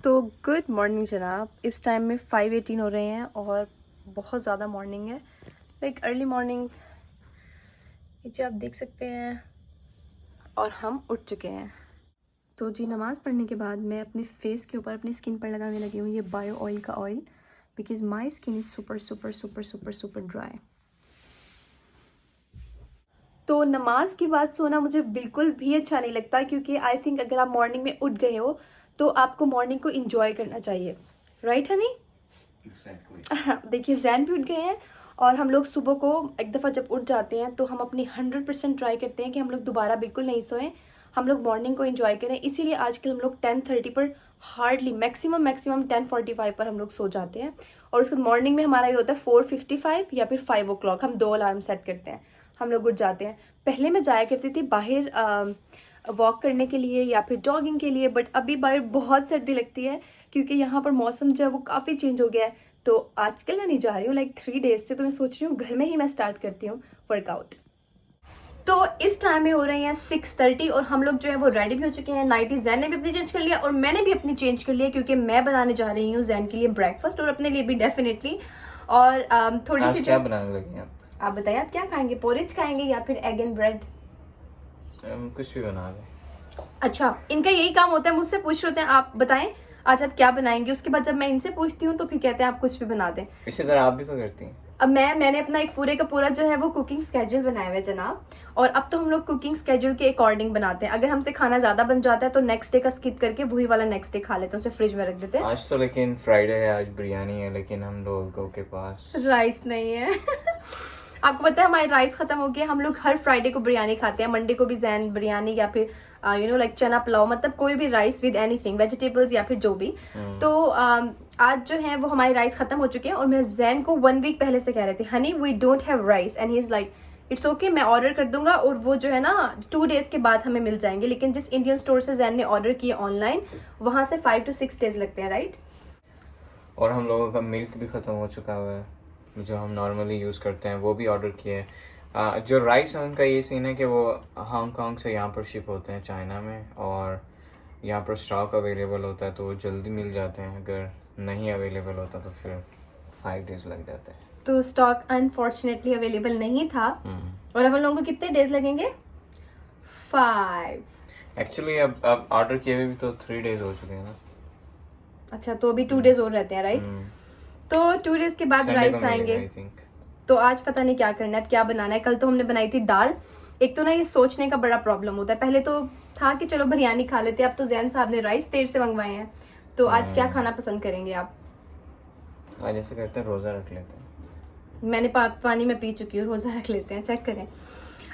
तो good morning जनाब। इस टाइम में 5:18 हो रहे हैं और बहुत ज़्यादा मॉर्निंग है, लाइक अर्ली मॉर्निंग, नीचे आप देख सकते हैं। और हम उठ चुके हैं। तो जी नमाज़ पढ़ने के बाद मैं अपने फेस के ऊपर अपनी स्किन पर लगाने लगी हूँ ये बायो ऑयल का oil, because my skin is super super super super super dry. तो नमाज के बाद सोना मुझे बिल्कुल भी अच्छा नहीं लगता, क्योंकि आई थिंक अगर आप मॉर्निंग में उठ गए हो तो आपको मॉर्निंग को इंजॉय करना चाहिए, राइट हनी? देखिए जैन भी उठ गए हैं और हम लोग सुबह को एक दफ़ा जब उठ जाते हैं तो हम अपनी 100% ट्राई करते हैं कि हम लोग दोबारा बिल्कुल नहीं सोएं, हम लोग मॉर्निंग को एंजॉय करें। इसीलिए आजकल हम लोग 10:30 पर हार्डली मैक्सिमम 10:45 पर हम लोग सो जाते हैं। और उसके मॉर्निंग में हमारा ये होता है 4:55 या फिर 5 o'clock। हम 2 अलार्म सेट करते हैं, हम लोग उठ जाते हैं। पहले मैं जाया करती थी बाहर वॉक करने के लिए या फिर जॉगिंग के लिए, बट अभी बाहर बहुत सर्दी लगती है क्योंकि यहाँ पर मौसम जो है वो काफ़ी चेंज हो गया है। तो आजकल मैं नहीं जा रही हूँ, लाइक 3 days से। तो मैं सोच रही हूँ घर में ही मैं स्टार्ट करती हूँ वर्कआउट। तो इस टाइम में हो रहे हैं 6:30 और हम लोग जो है वो रेडी भी हो चुके हैं। नाइटी जैन ने भी अपनी चेंज कर लिया और मैंने भी अपनी चेंज कर लिया, क्योंकि मैं बनाने जा रही हूँ जैन के लिए ब्रेकफास्ट और अपने लिए भी डेफिनेटली। और थोड़ी सी क्या बनाने लगी हैं आप बताइए, आप क्या खाएंगे? पोरिज खाएंगे या फिर एग एंड ब्रेड? कुछ भी बना दें। अच्छा, इनका यही काम होता है, मुझसे पूछ रहे होते हैं आप बताएं आज आप क्या बनाएंगे। उसके बाद जब मैं इनसे पूछती हूँ तो फिर कहते हैं आप कुछ भी बना दें। इसी तरह आप भी तो करती हैं। अब मैंने अपना एक पूरे का पूरा जो है वो कुकिंग स्केड्यूल बनाया हुआ है जनाब। और अब तो हम लोग कुकिंग स्केड्यूल के अकॉर्डिंग बनाते हैं। अगर हमसे खाना ज्यादा बन जाता है तो नेक्स्ट डे का स्किप करके वही वाला नेक्स्ट डे खा लेते हैं, उसे फ्रिज में रख देते हैं। आज तो लेकिन फ्राइडे है, आज बिरयानी है, लेकिन हम लोगों के पास राइस नहीं है। आपको पता है हमारे राइस खत्म हो गया। हम लोग हर फ्राइडे को बिरयानी खाते हैं, मंडे को भी जैन बिरयानी या फिर लाइक चना पुलाव, मतलब कोई भी राइस विद एनीथिंग, वेजिटेबल्स या फिर जो भी। तो आज जो है वो हमारे राइस खत्म हो चुके हैं और मैं जैन को 1 week पहले से कह रही थी honey we don't have rice, and he is like it's okay, मैं ऑर्डर कर दूंगा और वो जो है ना 2 days के बाद हमें मिल जाएंगे। लेकिन जिस इंडियन स्टोर से जैन ने ऑर्डर किए ऑनलाइन, वहां से 5 to 6 days लगते हैं, राइट? और हम लोगों का मिल्क भी ख़त्म हो चुका हुआ है, जो हम नॉर्मली यूज़ करते हैं वो भी ऑर्डर किए हैं। जो राइस है उनका ये सीन है कि वो हांगकांग से यहाँ पर शिप होते हैं चाइना में, और यहाँ पर स्टॉक अवेलेबल होता है तो वो जल्दी मिल जाते हैं। अगर नहीं अवेलेबल होता तो फिर 5 days लग जाते हैं। तो स्टॉक अनफॉर्चुनेटली अवेलेबल नहीं था। और अब हम लोगों को कितने डेज लगेंगे? 5। एक्चुअली अब ऑर्डर किए हुए भी तो 3 days हो चुके हैं ना। अच्छा, तो अभी 2 days और रहते हैं, राइट? तो 2 days के बाद राइस आएंगे। तो आज पता नहीं क्या करना है, अब क्या बनाना है। कल तो हमने बनाई थी दाल। एक तो ना ये सोचने का बड़ा प्रॉब्लम होता है। पहले तो था कि चलो बिरयानी खा लेते हैं, अब तो जैन साहब ने राइस देर से मंगवाए हैं। तो आज क्या खाना पसंद करेंगे आप? आज ऐसे करते हैं, रोज़ा रख लेते हैं। मैंने पानी में पी चुकी हूँ, रोज़ा रख लेते हैं, चेक करें।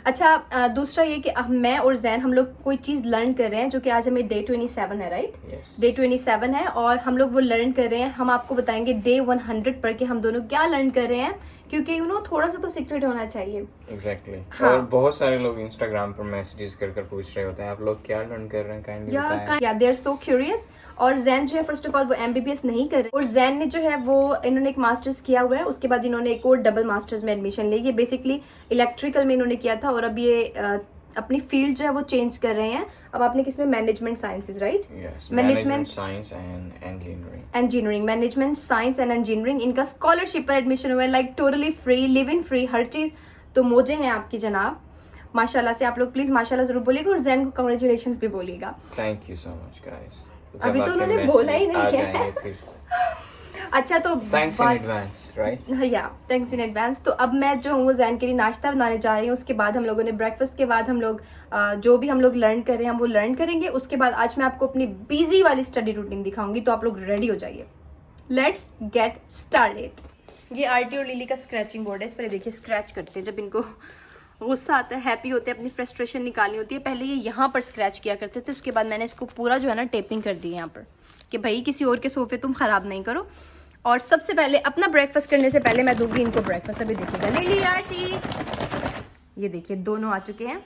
अच्छा, दूसरा ये कि मैं और जैन हम लोग कोई चीज़ लर्न कर रहे हैं, जो कि आज हमें Day 27 है, राइट? Day 27 है और हम लोग वो लर्न कर रहे हैं। हम आपको बताएंगे Day 100 पर कि हम दोनों क्या लर्न कर रहे हैं, क्योंकि थोड़ा सा तो सीक्रेट होना चाहिए। एग्जैक्टली। हाँ। और बहुत सारे लोग इंस्टाग्राम पर मैसेजेस कर पूछ रहे होते हैं आप लोग क्या लर्न कर रहे हैं, काइंडली बताएं। या दे आर सो क्यूरियस। और जैन जो है फर्स्ट ऑफ ऑल वो MBBS नहीं कर रहे, और जैन ने जो है वो इन्होंने एक मास्टर्स किया हुआ है, उसके बाद इन्होंने एक और डबल मास्टर्स में एडमिशन ली। ये बेसिकली इलेक्ट्रिकल में इन्होंने किया था और अब ये अपनी फील्ड जो है वो चेंज कर रहे हैं। अब आपने किसमें? Management sciences, right? Management science and engineering, management science and engineering. इनका स्कॉलरशिप पर एडमिशन हुआ है, like totally free, live in free, हर चीज। तो मौजे हैं आपकी जनाब, माशाल्लाह से। आप लोग प्लीज माशाल्लाह जरूर बोलिएगा और जैन को कांग्रेचुलेशंस भी बोलिएगा। Thank you so much guys. अभी तो उन्होंने बोला ही नहीं है। अच्छा, तो थैंक्स इन एडवांस, राइट? या थैंक्स इन एडवांस। तो अब मैं जो हूँ वो जैन के लिए नाश्ता बनाने जा रही हूँ। उसके बाद हम लोगों ने ब्रेकफास्ट के बाद हम लोग जो भी हम लोग लर्न कर रहे हैं हम वो लर्न करेंगे। उसके बाद आज मैं आपको अपनी बिजी वाली स्टडी रूटीन दिखाऊंगी, तो आप लोग रेडी हो जाइए। Let's get started. ये आरटी और लिली का स्क्रैचिंग बोर्ड है, इस पर देखिए स्क्रैच करते हैं जब इनको गुस्सा आता है, हैप्पी होते हैं, अपनी फ्रस्ट्रेशन निकालनी होती है। पहले ये यहाँ पर स्क्रैच किया करते थे, उसके बाद मैंने इसको पूरा जो है ना टेपिंग कर दी यहाँ पर कि भाई किसी और के सोफे तुम खराब नहीं करो। और सबसे पहले अपना ब्रेकफास्ट करने से पहले मैं दूंगी इनको ब्रेकफास्ट। अभी देखिएगा, लिली आरती, ये देखिए दोनों आ चुके हैं।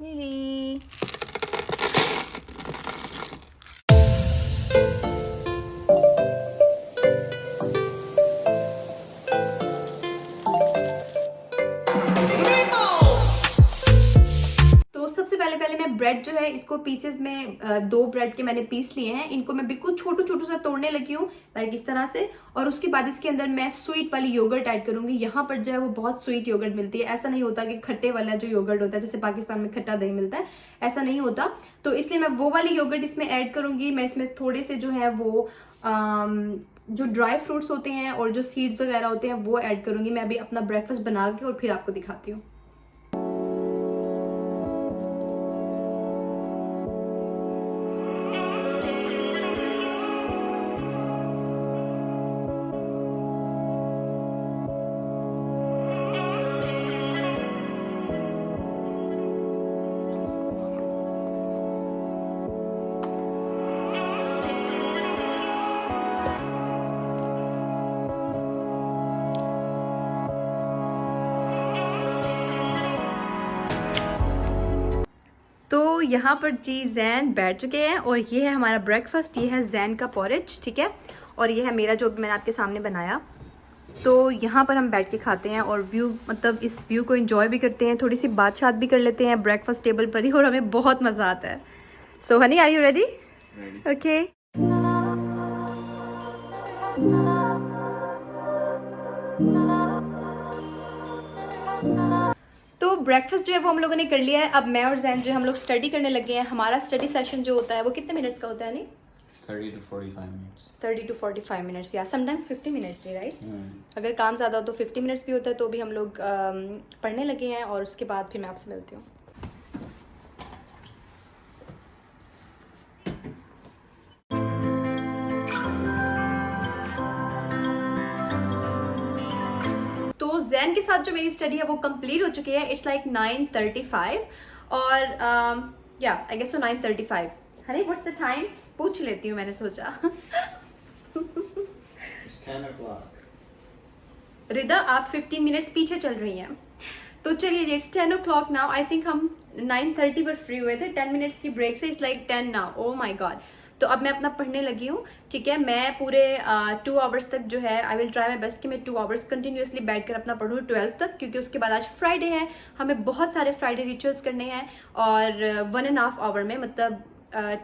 लिली ब्रेड जो है इसको पीसेस में 2 ब्रेड के मैंने पीस लिए हैं, इनको मैं बिल्कुल छोटू छोटू सा तोड़ने लगी हूँ लाइक इस तरह से। और उसके बाद इसके अंदर मैं स्वीट वाली योगर्ट ऐड करूंगी। यहाँ पर जो है वो बहुत स्वीट योगर्ट मिलती है, ऐसा नहीं होता कि खट्टे वाला जो योगर्ट होता है जैसे पाकिस्तान में खट्टा दही मिलता है, ऐसा नहीं होता। तो इसलिए मैं वो वाली योगर्ट इसमें ऐड करूंगी। मैं इसमें थोड़े से जो है वो जो ड्राई फ्रूट्स होते हैं और जो सीड्स वगैरह होते हैं वो ऐड करूंगी। मैं अभी अपना ब्रेकफास्ट बना के और फिर आपको दिखाती हूँ। तो यहाँ पर जी जैन बैठ चुके हैं और ये है हमारा ब्रेकफास्ट। ये है जैन का पॉरेज, ठीक है, और ये है मेरा जो मैंने आपके सामने बनाया। तो यहाँ पर हम बैठ के खाते हैं और व्यू, मतलब इस व्यू को एंजॉय भी करते हैं, थोड़ी सी बात भी कर लेते हैं ब्रेकफास्ट टेबल पर ही, और हमें बहुत मज़ा आता है। So honey, are you ready? Okay. तो ब्रेकफास्ट जो है वो हम लोगों ने कर लिया है। अब मैं और जैन जो हम लोग स्टडी करने लगे हैं। हमारा स्टडी सेशन जो होता है वो कितने मिनट्स का होता है? नहीं, 30 to 45 minutes. 30 to 45 मिनट्स या समटाइम्स 50 मिनट्स भी, राइट? अगर काम ज़्यादा हो तो 50 मिनट्स भी होता है। तो भी हम लोग पढ़ने लगे हैं और उसके बाद फिर मैं आपसे मिलती हूँ। तो जैन के साथ जो मेरी स्टडी है वो कंप्लीट हो चुकी है। इट्स लाइक 9:35 और या I guess so 9:35। Honey, what's the time? पूछ लेती हूँ, मैंने सोचा। It's 10 o'clock. रिदा, आप 15 मिनट्स पीछे चल रही हैं। तो चलिए, it's 10 o'clock now. I think हम 9:30 पर फ्री हुए थे, 10 मिनट्स की ब्रेक से। It's like 10 now. Oh my God. तो अब मैं अपना पढ़ने लगी हूँ, ठीक है। मैं पूरे 2 आवर्स तक जो है I will try my best कि मैं 2 आवर्स कंटिन्यूसली बैठकर अपना पढ़ूँ 12 तक, क्योंकि उसके बाद आज फ्राइडे है, हमें बहुत सारे फ्राइडे रिचुअल्स करने हैं। और 1.5 आवर में, मतलब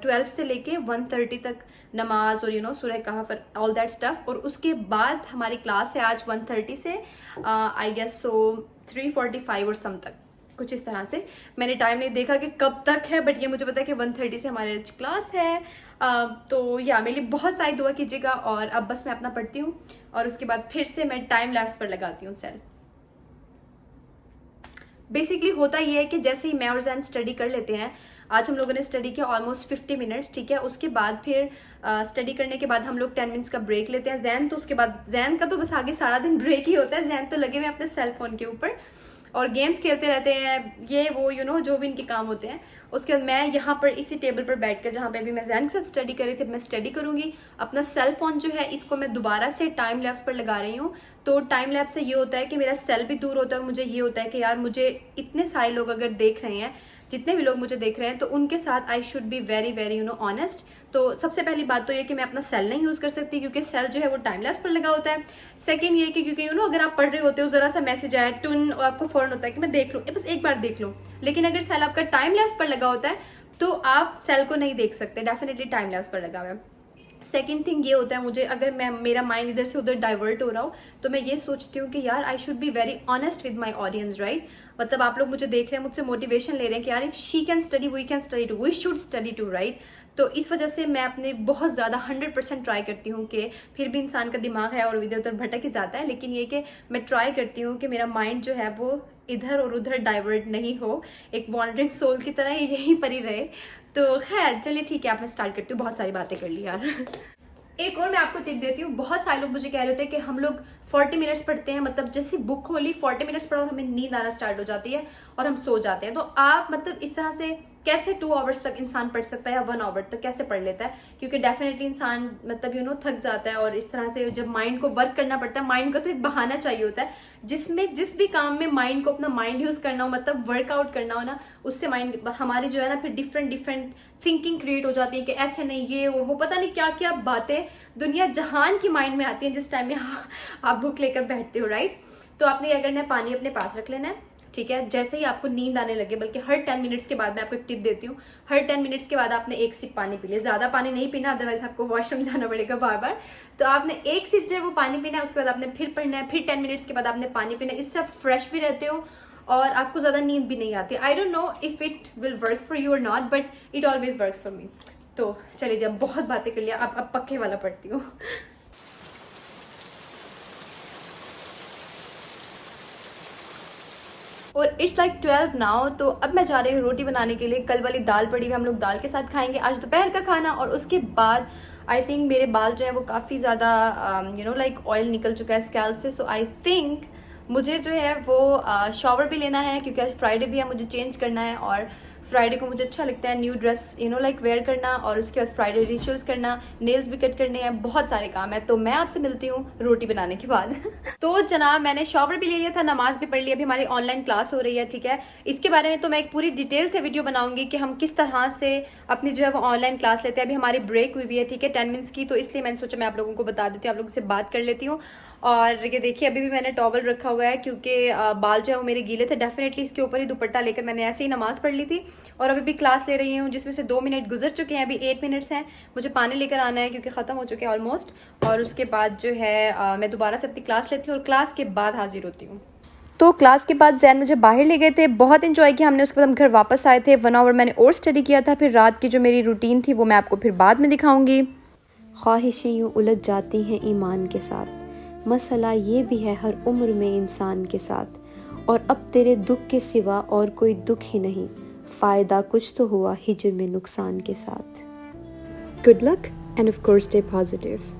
12 से लेके 1:30 तक नमाज और सूरह कहफ, ऑल दैट स्टफ। और उसके बाद हमारी क्लास है आज 1:30 से आई गेस सो 3:45 और सम तक, कुछ इस तरह से। मैंने टाइम नहीं देखा कि कब तक है, बट ये मुझे पता है कि 1:30 से हमारे आज क्लास है। तो या मेरे लिए बहुत सारी दुआ कीजिएगा। और अब बस मैं अपना पढ़ती हूँ और उसके बाद फिर से मैं टाइम लैप्स पर लगाती हूँ सेल। बेसिकली होता ये है कि जैसे ही मैं और जैन स्टडी कर लेते हैं, आज हम लोगों ने स्टडी किया ऑलमोस्ट 50 मिनट्स, ठीक है। उसके बाद फिर स्टडी करने के बाद हम लोग 10 मिनट्स का ब्रेक लेते हैं। जैन तो उसके बाद, जैन का तो बस आगे सारा दिन ब्रेक ही होता है। जैन तो लगे हुए अपने सेल फोन के ऊपर और गेम्स खेलते रहते हैं, ये वो जो भी इनके काम होते हैं। उसके बाद मैं यहाँ पर इसी टेबल पर बैठकर, जहाँ पे अभी मैं जैन के साथ स्टडी कर रही थी, मैं स्टडी करूँगी। अपना सेल फोन जो है इसको मैं दोबारा से टाइम लैप्स पर लगा रही हूँ। तो टाइम लैप्स से ये होता है कि मेरा सेल भी दूर होता है। मुझे ये होता है कि यार, मुझे इतने सारे लोग अगर देख रहे हैं, जितने भी लोग मुझे देख रहे हैं, तो उनके साथ I should be very very honest. तो सबसे पहली बात तो ये कि मैं अपना सेल नहीं यूज़ कर सकती, क्योंकि सेल जो है वो टाइम लैप्स पर लगा होता है। सेकंड ये कि क्योंकि अगर आप पढ़ रहे होते हो, ज़रा सा मैसेज आया टुन, और आपको फ़ौरन होता है कि मैं देख लूँ, बस एक बार देख लूँ। लेकिन अगर सेल आपका टाइम लैप्स पर लगा होता है तो आप सेल को नहीं देख सकते, डेफिनेटली टाइम लैप्स पर लगा हुआ है। सेकेंड थिंग ये होता है, मुझे अगर मेरा माइंड इधर से उधर डाइवर्ट हो रहा हो, तो मैं ये सोचती हूँ कि यार I should be very honest with my audience, right. मतलब आप लोग मुझे देख रहे हैं, मुझसे मोटिवेशन ले रहे हैं कि यार if she can study we can study too, we should study too, right. तो इस वजह से मैं अपने बहुत ज़्यादा 100% ट्राई करती हूँ कि फिर भी इंसान का दिमाग है और इधर उधर भटक ही जाता है, लेकिन ये कि मैं ट्राई करती हूँ कि मेरा माइंड जो है वो इधर और उधर डाइवर्ट नहीं हो, एक वॉन्डरिंग सोल की तरह यहीं पर ही रहे। तो खैर चलिए ठीक है, आप मैं स्टार्ट करती हूँ, बहुत सारी बातें कर ली यार। एक और मैं आपको टिप देती हूँ। बहुत सारे लोग मुझे कह रहे होते हैं कि हम लोग 40 मिनट्स पढ़ते हैं, मतलब जैसे बुक खोली 40 मिनट्स पढ़ो और हमें नींद आना स्टार्ट हो जाती है और हम सो जाते हैं। तो आप मतलब इस तरह से कैसे 2 आवर्स तक इंसान पढ़ सकता है या 1 आवर तक कैसे पढ़ लेता है? क्योंकि डेफिनेटली इंसान मतलब थक जाता है और इस तरह से जब माइंड को वर्क करना पड़ता है, माइंड को तो एक बहाना चाहिए होता है जिसमें जिस भी काम में माइंड को अपना माइंड यूज करना हो, मतलब वर्कआउट करना हो ना, उससे माइंड हमारी जो है ना फिर डिफरेंट थिंकिंग क्रिएट हो जाती है कि ऐसे नहीं, ये वो पता नहीं क्या क्या बातें दुनिया जहान की माइंड में आती हैं जिस टाइम में आप बुक लेकर बैठते हो, राइट। तो आपने क्या करना है, पानी अपने पास रख लेना है, ठीक है। जैसे ही आपको नींद आने लगे, बल्कि हर 10 मिनट्स के बाद, मैं आपको एक टिप देती हूँ, हर 10 मिनट्स के बाद आपने 1 सिप पानी पी लिया। ज़्यादा पानी नहीं पीना, अदरवाइज आपको वॉशरूम जाना पड़ेगा बार बार। तो आपने 1 सिप जो है वो पानी पीना है, उसके बाद आपने फिर पढ़ना है, फिर 10 मिनट्स के बाद आपने पानी पीना है। इससे आप फ्रेश भी रहते हो और आपको ज़्यादा नींद भी नहीं आती। I don't know if it will work for you or not, but it always works for me. तो चलिए, जब बहुत बातें कर लिया, अब पक्के वाला पढ़ती हूँ। और इट्स लाइक 12 नाउ। तो अब मैं जा रही हूँ रोटी बनाने के लिए। कल वाली दाल पड़ी हुई, हम लोग दाल के साथ खाएंगे आज दोपहर का खाना। और उसके बाद आई थिंक मेरे बाल जो है वो काफ़ी ज़्यादा लाइक ऑयल निकल चुका है स्कैल्प से। सो आई थिंक मुझे जो है वो शॉवर भी लेना है, क्योंकि आज फ्राइडे भी है, मुझे चेंज करना है। और फ्राइडे को मुझे अच्छा लगता है न्यू ड्रेस लाइक वेयर करना, और उसके बाद फ्राइडे रिचुअल्स करना, नेल्स भी कट करने हैं, बहुत सारे काम है। तो मैं आपसे मिलती हूँ रोटी बनाने के बाद। तो जनाब, मैंने शॉवर भी ले लिया था, नमाज भी पढ़ ली, अभी हमारी ऑनलाइन क्लास हो रही है, ठीक है। इसके बारे में तो मैं एक पूरी डिटेल से वीडियो बनाऊंगी कि हम किस तरह से अपनी जो है वो ऑनलाइन क्लास लेते हैं। अभी हमारी ब्रेक हुई है, ठीक है, 10 मिनट्स की, तो इसलिए मैंने सोचा मैं आप लोगों को बता देती हूँ, आप लोगों से बात कर लेती हूँ। और ये देखिए, अभी भी मैंने टॉवल रखा हुआ है, क्योंकि बाल जो है वो मेरे गीले थे। डेफिनेटली इसके ऊपर ही दुपट्टा लेकर मैंने ऐसे ही नमाज पढ़ ली थी। और अभी भी क्लास ले रही हूँ, जिसमें से 2 मिनट गुजर चुके हैं, अभी 8 मिनट्स हैं। मुझे पानी लेकर आना है, क्योंकि ख़त्म हो चुके हैं ऑलमोस्ट। और उसके बाद जो है मैं दोबारा से अपनी क्लास लेती हूँ, और क्लास के बाद हाजिर होती हूँ। तो क्लास के बाद जैन मुझे बाहर ले गए थे, बहुत इंजॉय किया हमने। उसके बाद हम घर वापस आए थे, 1 आवर मैंने और स्टडी किया था। फिर रात की जो मेरी रूटीन थी वो मैं आपको फिर बाद में दिखाऊंगी। ख्वाहिशें यूँ उलझ जाती हैं ईमान के साथ, मसला ये भी है हर उम्र में इंसान के साथ। और अब तेरे दुख के सिवा और कोई दुख ही नहीं, फ़ायदा कुछ तो हुआ हिजर में नुकसान के साथ। Good luck end of course stay positive.